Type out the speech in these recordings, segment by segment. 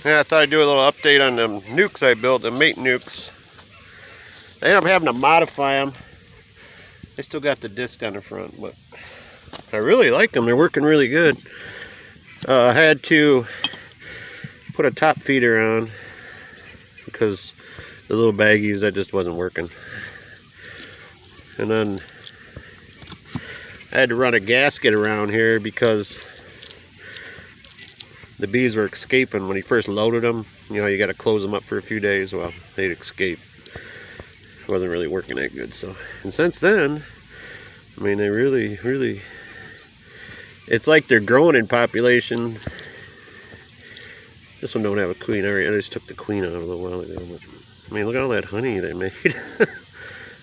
Yeah, I thought I'd do a little update on them nucs I built, the mate nucs. I ended up having to modify them. I still got the disc on the front, but I really like them. They're working really good. I had to put a top feeder on because the little baggies, that just wasn't working. And then I had to run a gasket around here because the bees were escaping when he first loaded them. You know, you got to close them up for a few days. Well, they'd escape. It wasn't really working that good. So, and since then, I mean, they really, it's like they're growing in population. This one don't have a queen. I just took the queen out a little while ago. But, I mean, look at all that honey they made.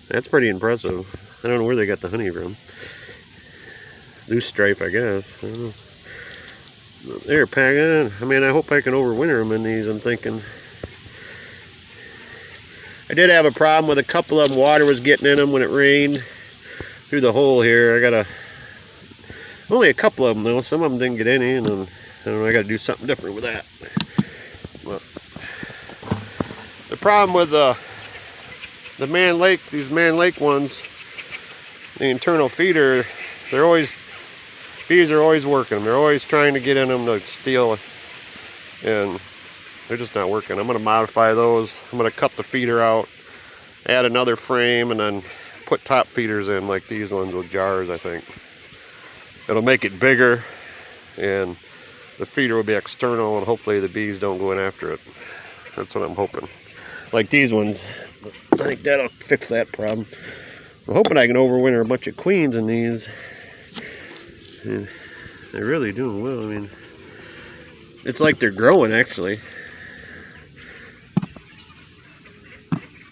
That's pretty impressive. I don't know where they got the honey from. Loose strife, I guess. I don't know. They're packing. I mean, I hope I can overwinter them in these. I'm thinking. I did have a problem with a couple of them. Water was getting in them when it rained through the hole here. I got only a couple of them though. Some of them didn't get any, and then, I don't know. I got to do something different with that. But the problem with the Man Lake, these Man Lake ones, the internal feeder, bees are always working. They're always trying to get in them to steal, and they're just not working. I'm going to modify those. I'm going to cut the feeder out, add another frame, and then put top feeders in like these ones with jars, I think. It'll make it bigger, and the feeder will be external, and hopefully the bees don't go in after it. That's what I'm hoping. Like these ones, I think that'll fix that problem. I'm hoping I can overwinter a bunch of queens in these. And they're really doing well. I mean, it's like they're growing actually.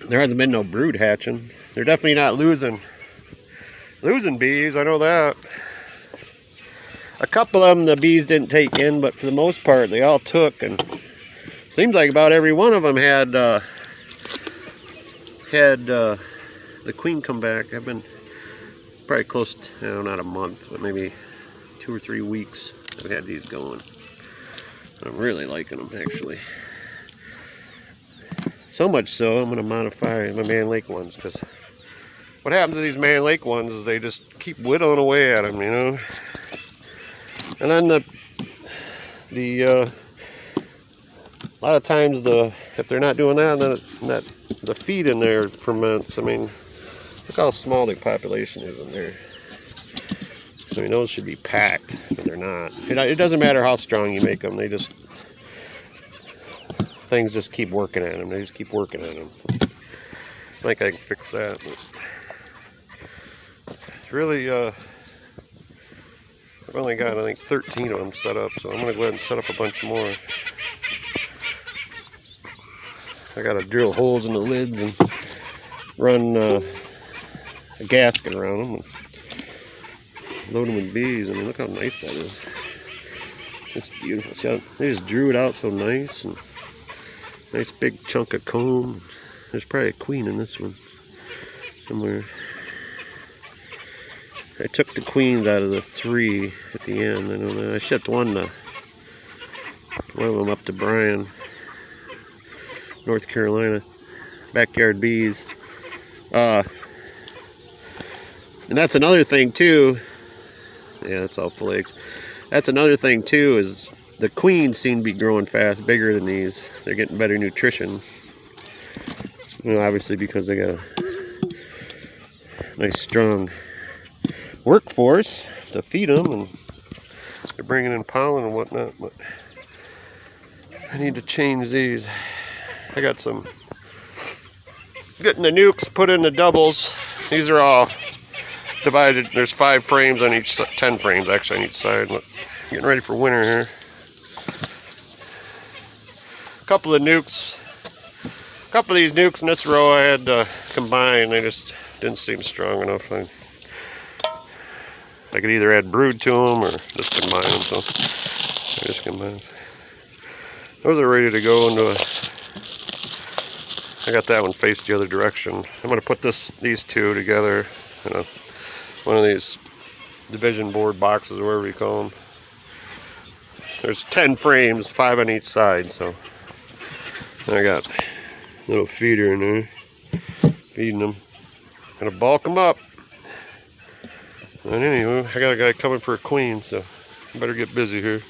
There hasn't been no brood hatching. They're definitely not losing bees, I know that. A couple of them the bees didn't take in, but for the most part they all took, and seems like about every one of them had the queen come back. I've been probably close to, not a month, but maybe 2 or 3 weeks I've had these going. I'm really liking them actually. So much so I'm going to modify my Man Lake ones, because what happens to these Man Lake ones is they just keep whittling away at them, you know. And then a lot of times if they're not doing that, then the feed in there ferments. I mean, look how small the population is in there. I mean, those should be packed, but they're not. It doesn't matter how strong you make them. Things just keep working at them. They just keep working at them. I think I can fix that. But it's really, I've only got, I think, 13 of them set up, so I'm going to go ahead and set up a bunch more. I got to drill holes in the lids and run a gasket around them and load them with bees. I mean, look how nice that is. It's beautiful. See how they just drew it out so nice, and nice big chunk of comb. There's probably a queen in this one somewhere. I took the queens out of the 3 at the end. I don't know. I shipped one of them up to Bryan, North Carolina. Backyard bees. And that's another thing too. Yeah, that's all full eggs. That's another thing too, is the queens seem to be growing fast, bigger than these. They're getting better nutrition. You know, obviously because they got a nice strong workforce to feed them, and they're bringing in pollen and whatnot. But I need to change these. I got some getting the nucs put in the doubles. These are all divided. There's 5 frames on each, 10 frames actually on each side. But getting ready for winter here. A couple of these nucs in this row I had to combine. They just didn't seem strong enough. I could either add brood to them or just combine them. So I just combined. Those are ready to go into I got that one faced the other direction. I'm going to put these two together in one of these division board boxes, or whatever you call them. There's 10 frames, 5 on each side, so I got a little feeder in there, feeding them. Gonna bulk them up. And anyway, I got a guy coming for a queen, so I better get busy here.